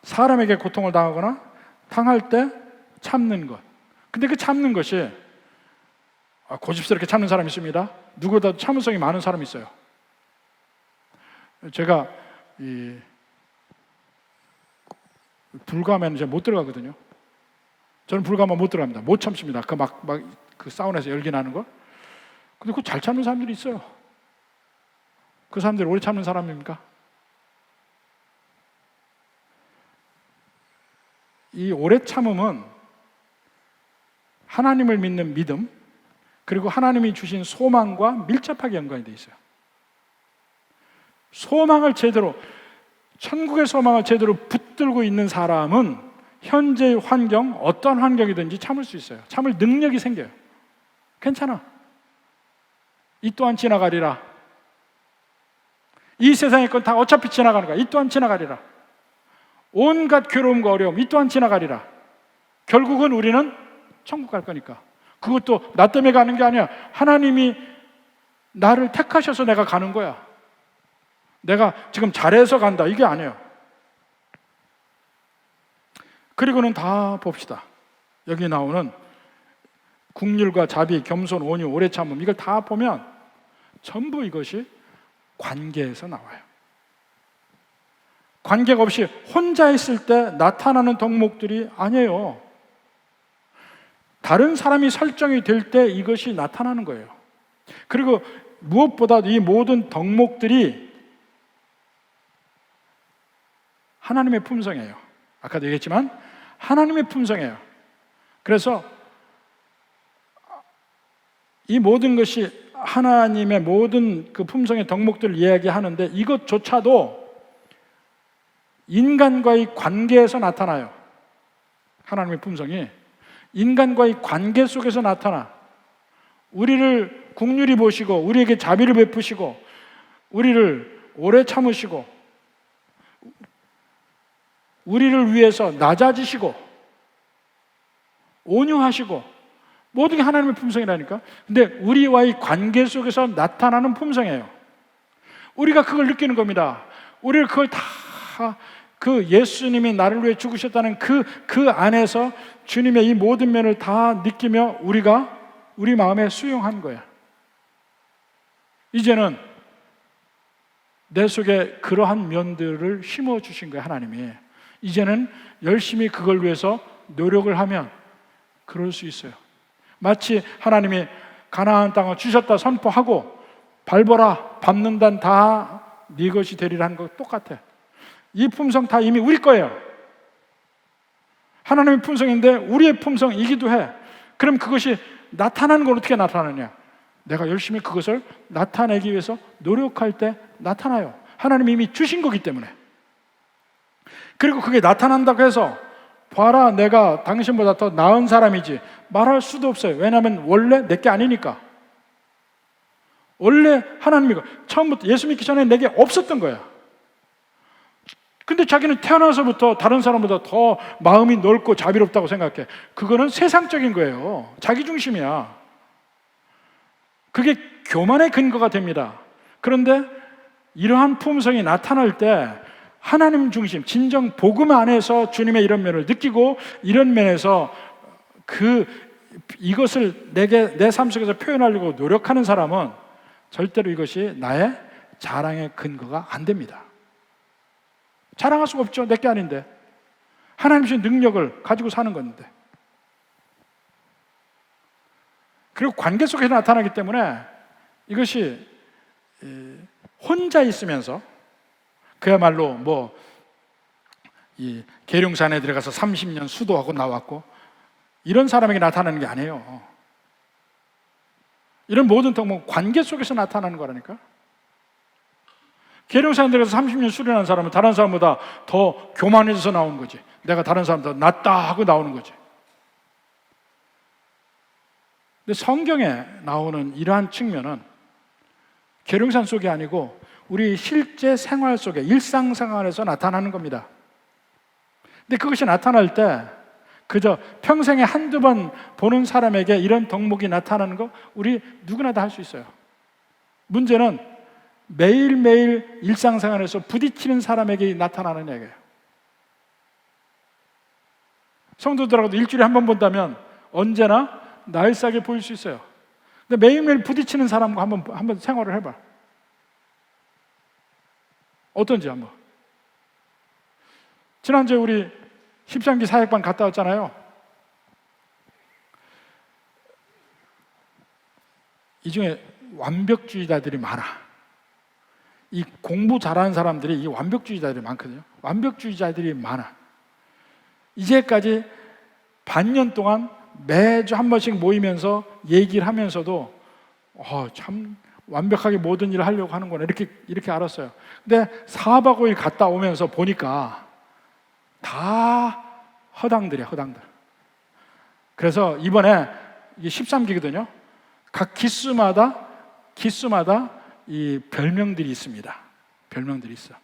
사람에게 고통을 당할 때 참는 것. 근데 그 참는 것이 고집스럽게 참는 사람이 있습니다. 누구보다도 참을성이 많은 사람이 있어요. 제가 불가하면 이제 못 들어가거든요. 저는 불가하면 못 들어갑니다. 못 참습니다. 그 사우나에서 열기 나는 거. 근데 그거 잘 참는 사람들이 있어요. 그 사람들이 오래 참는 사람입니까? 이 오래 참음은 하나님을 믿는 믿음, 그리고 하나님이 주신 소망과 밀접하게 연관이 되어 있어요. 천국의 소망을 제대로 붙들고 있는 사람은 현재의 환경, 어떤 환경이든지 참을 수 있어요. 참을 능력이 생겨요. 괜찮아. 이 또한 지나가리라. 이 세상의 건 다 어차피 지나가는 거야. 이 또한 지나가리라. 온갖 괴로움과 어려움, 이 또한 지나가리라. 결국은 우리는 천국 갈 거니까. 그것도 나 때문에 가는 게 아니야. 하나님이 나를 택하셔서 내가 가는 거야. 내가 지금 잘해서 간다. 이게 아니에요. 그리고는 다 봅시다. 여기 나오는 국률과 자비, 겸손, 온유, 오래 참음, 이걸 다 보면 전부 이것이 관계에서 나와요. 관계가 없이 혼자 있을 때 나타나는 덕목들이 아니에요. 다른 사람이 설정이 될 때 이것이 나타나는 거예요. 그리고 무엇보다 이 모든 덕목들이 하나님의 품성이에요. 아까도 얘기했지만 하나님의 품성이에요. 그래서 이 모든 것이 하나님의 모든 그 품성의 덕목들을 이야기하는데 이것조차도 인간과의 관계에서 나타나요. 하나님의 품성이. 인간과의 관계 속에서 나타나 우리를 긍휼히 보시고 우리에게 자비를 베푸시고 우리를 오래 참으시고 우리를 위해서 낮아지시고 온유하시고 모든 게 하나님의 품성이라니까. 근데 우리와의 관계 속에서 나타나는 품성이에요. 우리가 그걸 느끼는 겁니다. 우리를 그걸 다 그 예수님이 나를 위해 죽으셨다는 그 안에서 주님의 이 모든 면을 다 느끼며 우리가 우리 마음에 수용한 거야. 이제는 내 속에 그러한 면들을 심어주신 거야, 하나님이. 이제는 열심히 그걸 위해서 노력을 하면 그럴 수 있어요. 마치 하나님이 가나안 땅을 주셨다 선포하고 밟아라, 밟는단 다 네 것이 되리라는 거 똑같아. 이 품성 다 이미 우리 거예요. 하나님의 품성인데 우리의 품성이기도 해. 그럼 그것이 나타나는 건 어떻게 나타나냐? 내가 열심히 그것을 나타내기 위해서 노력할 때 나타나요. 하나님이 이미 주신 거기 때문에. 그리고 그게 나타난다고 해서 봐라, 내가 당신보다 더 나은 사람이지 말할 수도 없어요. 왜냐하면 원래 내게 아니니까. 원래 하나님이 처음부터 예수 믿기 전에 내게 없었던 거야. 근데 자기는 태어나서부터 다른 사람보다 더 마음이 넓고 자비롭다고 생각해. 그거는 세상적인 거예요. 자기중심이야. 그게 교만의 근거가 됩니다. 그런데 이러한 품성이 나타날 때 하나님 중심, 진정 복음 안에서 주님의 이런 면을 느끼고 이런 면에서 이것을 내 삶 속에서 표현하려고 노력하는 사람은 절대로 이것이 나의 자랑의 근거가 안 됩니다. 자랑할 수가 없죠. 내게 아닌데. 하나님 주신 능력을 가지고 사는 건데. 그리고 관계 속에서 나타나기 때문에 이것이 혼자 있으면서 그야말로 이 계룡산에 들어가서 30년 수도하고 나왔고 이런 사람에게 나타나는 게 아니에요. 이런 모든 관계 속에서 나타나는 거라니까. 계룡산에 들어가서 30년 수련한 사람은 다른 사람보다 더 교만해져서 나오는 거지. 내가 다른 사람보다 낫다 하고 나오는 거지. 근데 성경에 나오는 이러한 측면은 계룡산 속이 아니고 우리 실제 생활 속에 일상생활에서 나타나는 겁니다. 근데 그것이 나타날 때 그저 평생에 한두 번 보는 사람에게 이런 덕목이 나타나는 거 우리 누구나 다 할 수 있어요. 문제는 매일매일 일상생활에서 부딪히는 사람에게 나타나는 얘기예요. 성도들하고도 일주일에 한 번 본다면 언제나 나일싸게 보일 수 있어요. 근데 매일매일 부딪히는 사람과 한번 생활을 해봐. 어떤지 한번. 지난주에 우리 13기 사역반 갔다 왔잖아요. 이 중에 완벽주의자들이 많아. 이 공부 잘하는 사람들이 이 완벽주의자들이 많거든요. 완벽주의자들이 많아. 이제까지 반년 동안 매주 한 번씩 모이면서 얘기를 하면서도 참 완벽하게 모든 일을 하려고 하는구나 이렇게 알았어요. 근데 4박 5일 갔다 오면서 보니까 다 허당들이야, 허당들. 그래서 이번에 이게 13기거든요. 각 기수마다 이 별명들이 있습니다. 별명들이 있어.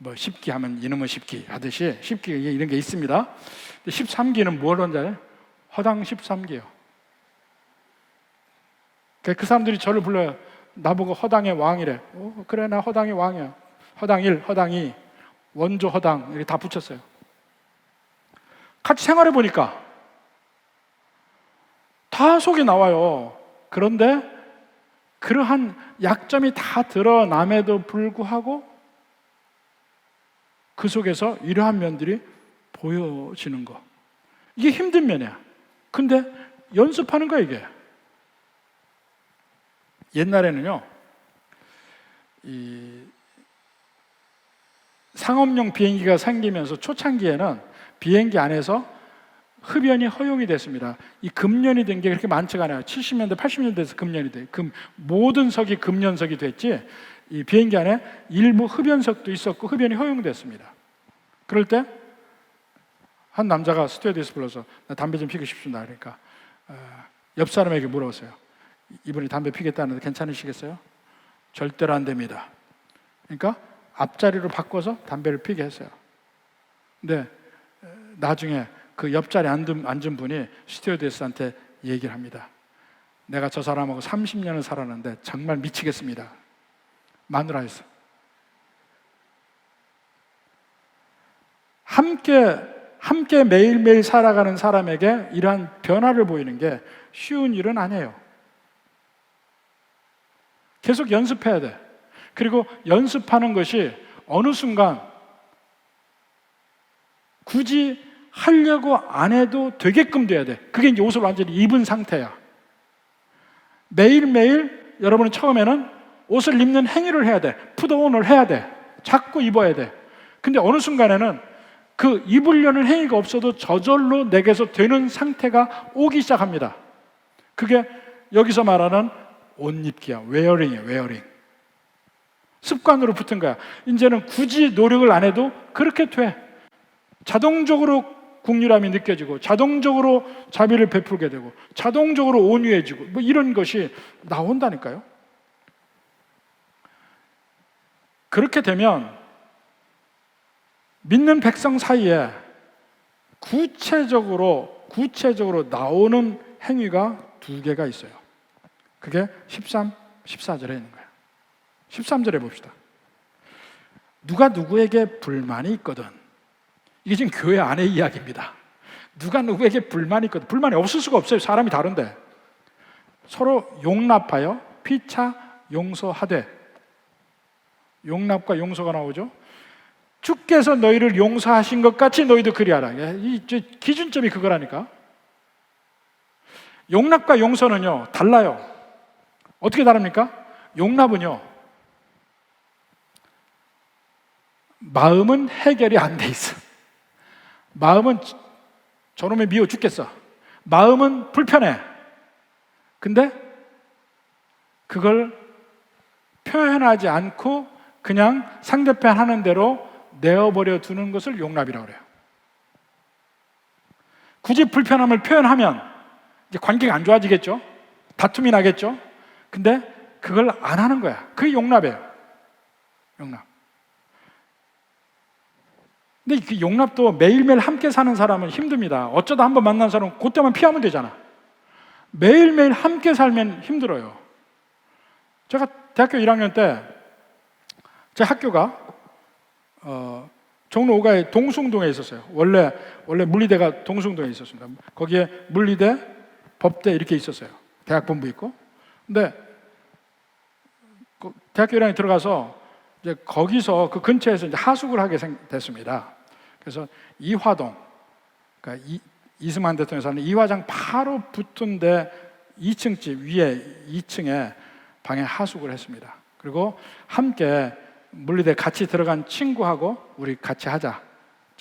10기 하면 이놈의 10기 하듯이 10기 이런 게 있습니다. 13기는 뭘 한다요? 허당 13기예요. 그 사람들이 저를 불러요. 나보고 허당의 왕이래. 그래, 나 허당의 왕이야. 허당 1, 허당 2, 원조 허당 이렇게 다 붙였어요. 같이 생활해 보니까 다 속에 나와요. 그런데 그러한 약점이 다 드러남에도 불구하고 그 속에서 이러한 면들이 보여지는 거. 이게 힘든 면이야. 근데 연습하는 거야, 이게. 옛날에는요, 이 상업용 비행기가 생기면서 초창기에는 비행기 안에서 흡연이 허용이 됐습니다. 이 금연이 된 게 그렇게 많지가 않아요. 70년대, 80년대에서 금연이 돼. 모든 석이 금연석이 됐지. 이 비행기 안에 일부 흡연석도 있었고 흡연이 허용됐습니다. 그럴 때 한 남자가 스튜어디스 불러서 나 담배 좀 피고 싶습니다. 그러니까 옆 사람에게 물어보세요. 이분이 담배 피겠다는데 괜찮으시겠어요? 절대로 안 됩니다. 그러니까 앞자리로 바꿔서 담배를 피게 했어요. 근데 나중에 그 옆자리에 앉은 분이 스튜어디스한테 얘기를 합니다. 내가 저 사람하고 30년을 살았는데 정말 미치겠습니다. 마누라였어. 함께 매일매일 살아가는 사람에게 이러한 변화를 보이는 게 쉬운 일은 아니에요. 계속 연습해야 돼. 그리고 연습하는 것이 어느 순간 굳이 하려고 안 해도 되게끔 돼야 돼. 그게 이제 옷을 완전히 입은 상태야. 매일매일 여러분은 처음에는 옷을 입는 행위를 해야 돼. 풋온을 해야 돼. 자꾸 입어야 돼. 근데 어느 순간에는 그 입으려는 행위가 없어도 저절로 내게서 되는 상태가 오기 시작합니다. 그게 여기서 말하는 옷 입기야. 웨어링이야, 웨어링. 습관으로 붙은 거야. 이제는 굳이 노력을 안 해도 그렇게 돼. 자동적으로 국률함이 느껴지고, 자동적으로 자비를 베풀게 되고, 자동적으로 온유해지고, 뭐 이런 것이 나온다니까요. 그렇게 되면 믿는 백성 사이에 구체적으로 나오는 행위가 두 개가 있어요. 그게 13, 14절에 있는 거예요. 13절에 봅시다. 누가 누구에게 불만이 있거든. 이게 지금 교회 안의 이야기입니다. 누가 누구에게 불만이 있거든. 불만이 없을 수가 없어요. 사람이 다른데. 서로 용납하여 피차 용서하되. 용납과 용서가 나오죠. 주께서 너희를 용서하신 것 같이 너희도 그리하라. 이 기준점이 그거라니까. 용납과 용서는요 달라요. 어떻게 다릅니까? 용납은요 마음은 해결이 안 돼 있어. 마음은 저놈이 미워 죽겠어. 마음은 불편해. 근데 그걸 표현하지 않고 그냥 상대편 하는 대로 내어버려 두는 것을 용납이라고 그래요. 굳이 불편함을 표현하면 이제 관계가 안 좋아지겠죠? 다툼이 나겠죠? 근데 그걸 안 하는 거야. 그게 용납이에요. 용납. 근데 그 용납도 매일매일 함께 사는 사람은 힘듭니다. 어쩌다 한번 만난 사람은 그때만 피하면 되잖아. 매일매일 함께 살면 힘들어요. 제가 대학교 1학년 때 제 학교가 종로 5가의 동숭동에 있었어요. 원래 물리대가 동숭동에 있었습니다. 거기에 물리대, 법대 이렇게 있었어요. 대학 본부 있고. 근데 대학교 1학년에 들어가서 이제 거기서 그 근처에서 이제 하숙을 하게 됐습니다. 그래서 이화동, 그러니까 이승만 대통령 사는 이화장 바로 붙은 데 2층 집 위에 2층에 방에 하숙을 했습니다. 그리고 함께 물리대 같이 들어간 친구하고 우리 같이 하자.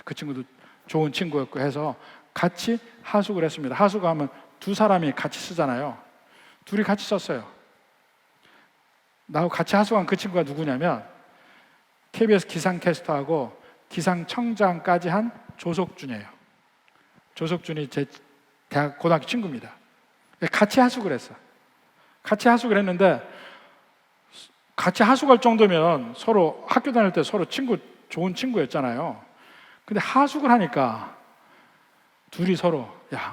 그 친구도 좋은 친구였고 해서 같이 하숙을 했습니다. 하숙하면 두 사람이 같이 쓰잖아요. 둘이 같이 썼어요. 나하고 같이 하숙한 그 친구가 누구냐면 KBS 기상캐스터하고 기상청장까지 한 조석준이에요. 조석준이 제 대학 고등학교 친구입니다. 같이 하숙을 했어. 같이 하숙을 했는데 같이 하숙할 정도면 서로 학교 다닐 때 서로 좋은 친구였잖아요. 근데 하숙을 하니까 둘이 서로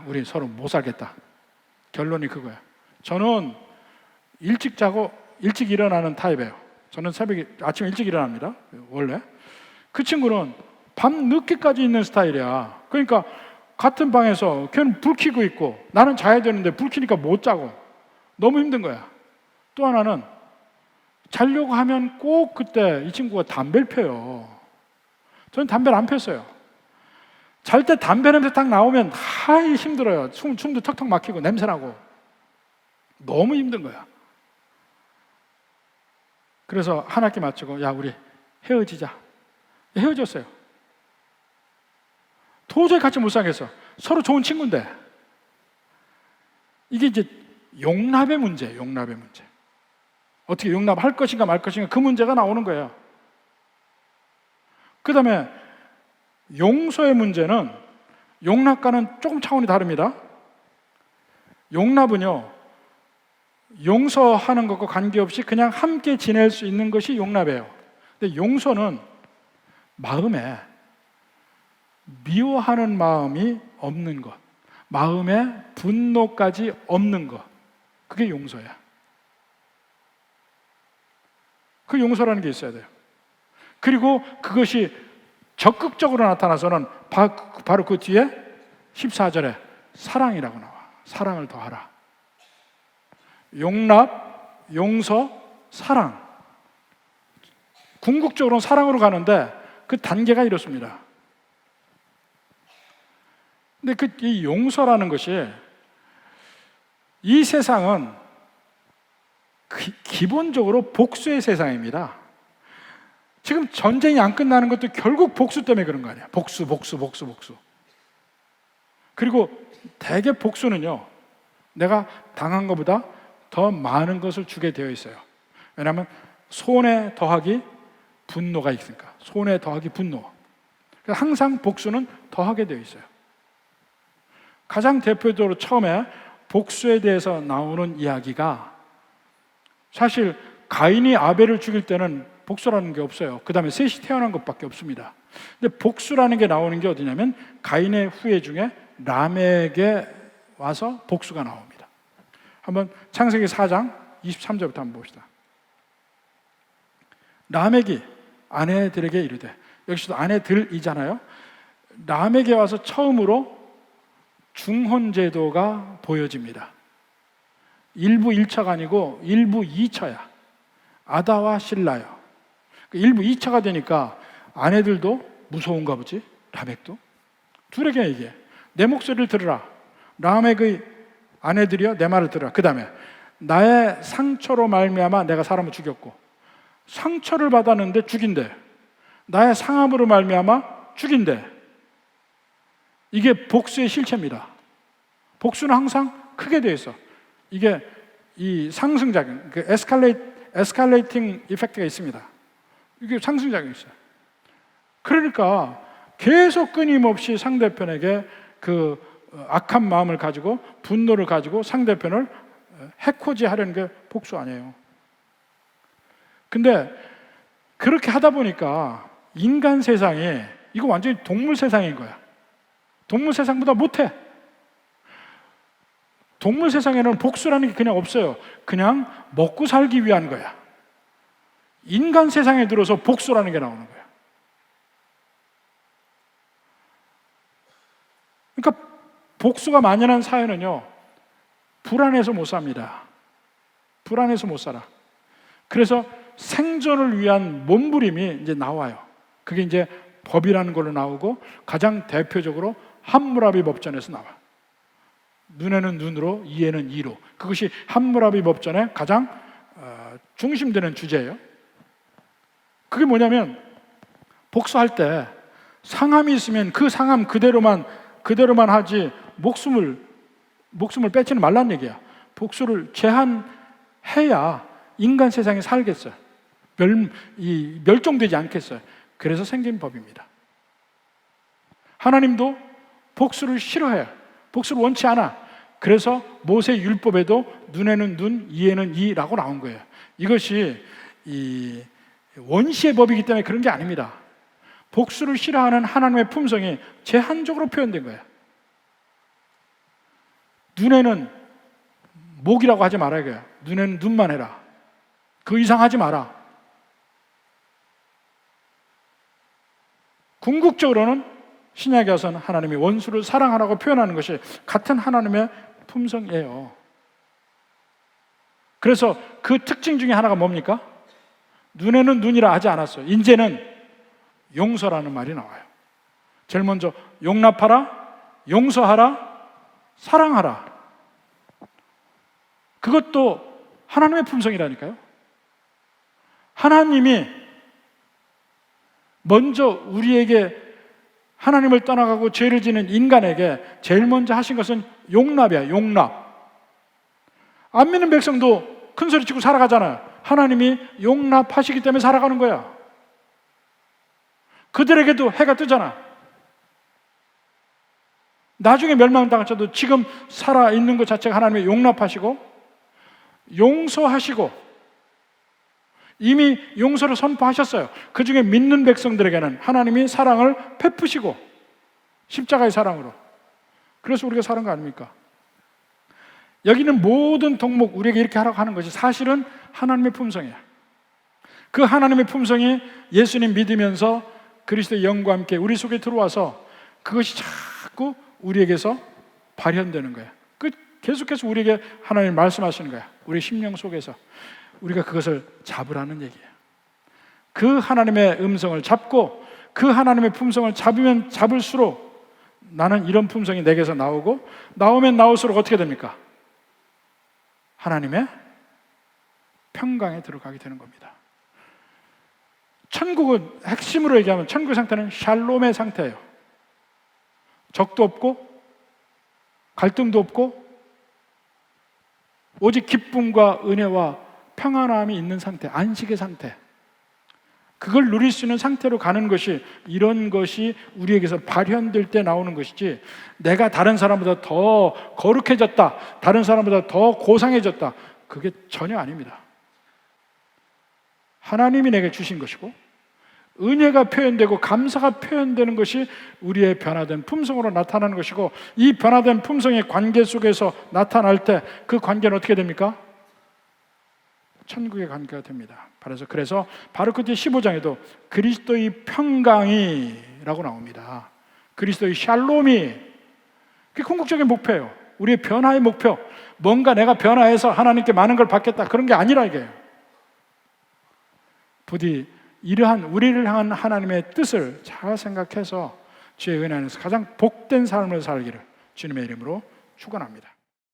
우리 서로 못 살겠다. 결론이 그거야. 저는 일찍 자고 일찍 일어나는 타입이에요. 저는 아침에 일찍 일어납니다. 원래. 그 친구는 밤 늦게까지 있는 스타일이야. 그러니까 같은 방에서 걔는 불 켜고 있고 나는 자야 되는데 불 켜니까 못 자고 너무 힘든 거야. 또 하나는 자려고 하면 꼭 그때 이 친구가 담배를 펴요. 저는 담배를 안 폈어요. 잘 때 담배 냄새 딱 나오면 힘들어요. 숨도 턱턱 막히고 냄새나고 너무 힘든 거야. 그래서 한 학기 마치고 우리 헤어지자. 헤어졌어요. 도저히 같이 못 살겠어. 서로 좋은 친구인데. 이게 이제 용납의 문제예요. 용납의 문제. 어떻게 용납할 것인가 말 것인가 그 문제가 나오는 거예요. 그 다음에 용서의 문제는 용납과는 조금 차원이 다릅니다. 용납은요, 용서하는 것과 관계없이 그냥 함께 지낼 수 있는 것이 용납이에요. 근데 용서는 마음에 미워하는 마음이 없는 것, 마음에 분노까지 없는 것, 그게 용서야. 그 용서라는 게 있어야 돼요. 그리고 그것이 적극적으로 나타나서는 바로 그 뒤에 14절에 사랑이라고 나와. 사랑을 더하라. 용납, 용서, 사랑. 궁극적으로는 사랑으로 가는데 그 단계가 이렇습니다. 근데 이 용서라는 것이, 이 세상은 기본적으로 복수의 세상입니다. 지금 전쟁이 안 끝나는 것도 결국 복수 때문에 그런 거 아니야. 복수. 그리고 대개 복수는요, 내가 당한 것보다 더 많은 것을 주게 되어 있어요. 왜냐하면 손에 더하기 분노가 있으니까. 손에 더하기 분노. 항상 복수는 더하게 되어 있어요. 가장 대표적으로 처음에 복수에 대해서 나오는 이야기가, 사실 가인이 아벨을 죽일 때는 복수라는 게 없어요. 그 다음에 셋이 태어난 것밖에 없습니다. 근데 복수라는 게 나오는 게 어디냐면 가인의 후예 중에 라멕에 와서 복수가 나옵니다. 한번 창세기 4장 23절부터 한번 봅시다. 라멕이 아내들에게 이르되, 여기서도 아내들이잖아요. 라멕에 와서 처음으로 중혼제도가 보여집니다. 일부 1차가 아니고 일부 2차야. 아다와 실라요. 일부 2차가 되니까 아내들도 무서운가 보지. 라멕도 둘에게 얘기해. 내 목소리를 들으라. 라멕의 아내들이여, 내 말을 들으라. 그 다음에 나의 상처로 말미암아 내가 사람을 죽였고, 상처를 받았는데 죽인대. 나의 상함으로 말미암아 죽인대. 이게 복수의 실체입니다. 복수는 항상 크게 되어 있어. 이게 이 상승작용, 그 에스컬레이팅 이펙트가 있습니다. 이게 상승작용이 있어요. 그러니까 계속 끊임없이 상대편에게 그 악한 마음을 가지고, 분노를 가지고 상대편을 해코지하려는 게 복수 아니에요. 근데 그렇게 하다 보니까 인간 세상이, 이거 완전히 동물 세상인 거야. 동물 세상보다 못해. 동물 세상에는 복수라는 게 그냥 없어요. 그냥 먹고 살기 위한 거야. 인간 세상에 들어서 복수라는 게 나오는 거야. 그러니까 복수가 만연한 사회는요, 불안해서 못 삽니다. 불안해서 못 살아. 그래서 생존을 위한 몸부림이 이제 나와요. 그게 이제 법이라는 걸로 나오고, 가장 대표적으로 함무라비 법전에서 나와. 눈에는 눈으로, 이에는 이로. 그것이 함무라비 법전의 가장 중심되는 주제예요. 그게 뭐냐면, 복수할 때 상함이 있으면 그 상함 그대로만 하지, 목숨을 뺏지는 말란 얘기야. 복수를 제한해야 인간 세상에 살겠어요. 멸종되지 않겠어요. 그래서 생긴 법입니다. 하나님도 복수를 싫어해요. 복수를 원치 않아. 그래서 모세 율법에도 눈에는 눈, 이에는 이라고 나온 거예요. 이것이 이 원시의 법이기 때문에 그런 게 아닙니다. 복수를 싫어하는 하나님의 품성이 제한적으로 표현된 거예요. 눈에는 목이라고 하지 말아야 해요. 눈에는 눈만 해라. 그 이상 하지 마라. 궁극적으로는 신약에 와서는 하나님이 원수를 사랑하라고 표현하는 것이 같은 하나님의 품성이에요. 그래서 그 특징 중에 하나가 뭡니까? 눈에는 눈이라 하지 않았어요. 이제는 용서라는 말이 나와요. 제일 먼저 용납하라, 용서하라, 사랑하라. 그것도 하나님의 품성이라니까요. 하나님이 먼저 우리에게, 하나님을 떠나가고 죄를 지는 인간에게 제일 먼저 하신 것은 용납이야. 용납. 안 믿는 백성도 큰 소리 치고 살아가잖아요. 하나님이 용납하시기 때문에 살아가는 거야. 그들에게도 해가 뜨잖아. 나중에 멸망당할지라도 지금 살아있는 것 자체가 하나님의 용납하시고 용서하시고 이미 용서를 선포하셨어요. 그 중에 믿는 백성들에게는 하나님이 사랑을 베푸시고 십자가의 사랑으로. 그래서 우리가 사는 거 아닙니까? 여기는 모든 덕목 우리에게 이렇게 하라고 하는 것이 사실은 하나님의 품성이야. 그 하나님의 품성이 예수님 믿으면서 그리스도의 영과 함께 우리 속에 들어와서 그것이 자꾸 우리에게서 발현되는 거야. 계속해서 우리에게 하나님 말씀하시는 거야. 우리 심령 속에서 우리가 그것을 잡으라는 얘기예요. 그 하나님의 음성을 잡고 그 하나님의 품성을 잡으면 잡을수록 나는 이런 품성이 내게서 나오고 나오면 나올수록 어떻게 됩니까? 하나님의 평강에 들어가게 되는 겁니다. 천국은 핵심으로 얘기하면 천국의 상태는 샬롬의 상태예요. 적도 없고 갈등도 없고 오직 기쁨과 은혜와 평안함이 있는 상태, 안식의 상태. 그걸 누릴 수 있는 상태로 가는 것이 이런 것이 우리에게서 발현될 때 나오는 것이지 내가 다른 사람보다 더 거룩해졌다, 다른 사람보다 더 고상해졌다, 그게 전혀 아닙니다. 하나님이 내게 주신 것이고 은혜가 표현되고 감사가 표현되는 것이 우리의 변화된 품성으로 나타나는 것이고 이 변화된 품성의 관계 속에서 나타날 때 그 관계는 어떻게 됩니까? 천국의 관계가 됩니다. 그래서 바르크티 15장에도 그리스도의 평강이라고 나옵니다. 그리스도의 샬롬이 그게 궁극적인 목표예요. 우리의 변화의 목표. 뭔가 내가 변화해서 하나님께 많은 걸 받겠다 그런 게 아니라 이게요. 부디 이러한 우리를 향한 하나님의 뜻을 잘 생각해서 주의 은혜 안에서 가장 복된 삶을 살기를 주님의 이름으로 축원합니다.